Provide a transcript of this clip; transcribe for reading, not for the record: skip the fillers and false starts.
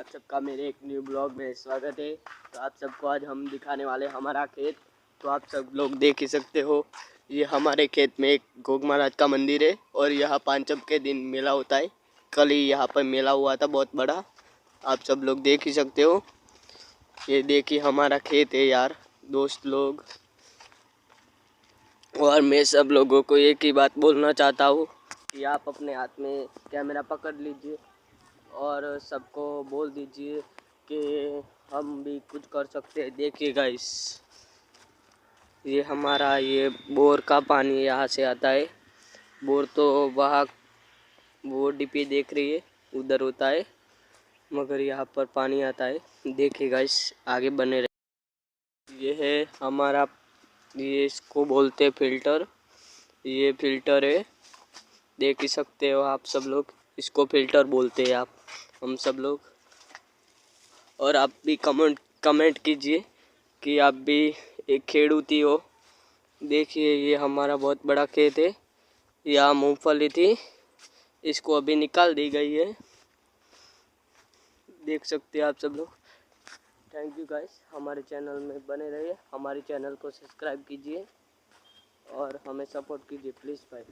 आप सबका मेरे एक न्यू ब्लॉग में स्वागत है। तो आप सबको आज हम दिखाने वाले हमारा खेत। तो आप सब लोग देख ही सकते हो, ये हमारे खेत में एक गोग महाराज का मंदिर है और यहाँ पांचम के दिन मेला होता है। कल ही यहाँ पर मेला हुआ था बहुत बड़ा, आप सब लोग देख ही सकते हो। ये देखिए हमारा खेत है यार दोस्त लोग। और मैं सब लोगों को एक ही बात बोलना चाहता हूँ कि आप अपने हाथ में कैमरा पकड़ लीजिए और सबको बोल दीजिए कि हम भी कुछ कर सकते हैं। देखिए गाइस, ये हमारा ये बोर का पानी यहाँ से आता है। बोर तो वहाँ वो डीपी देख रही है उधर होता है, मगर यहाँ पर पानी आता है। देखिए गाइस, आगे बने रहे। ये है हमारा, ये इसको बोलते हैं फिल्टर। ये फिल्टर है, देख ही सकते हो आप सब लोग। इसको फिल्टर बोलते हैं आप, हम सब लोग। और आप भी कमेंट कीजिए कि आप भी एक खेड़ूती हो। देखिए ये हमारा बहुत बड़ा खेत है, यहाँ मूंगफली थी, इसको अभी निकाल दी गई है। देख सकते हैं आप सब लोग। थैंक यू गाइस, हमारे चैनल में बने रहिए, हमारे चैनल को सब्सक्राइब कीजिए और हमें सपोर्ट कीजिए प्लीज़ भाई।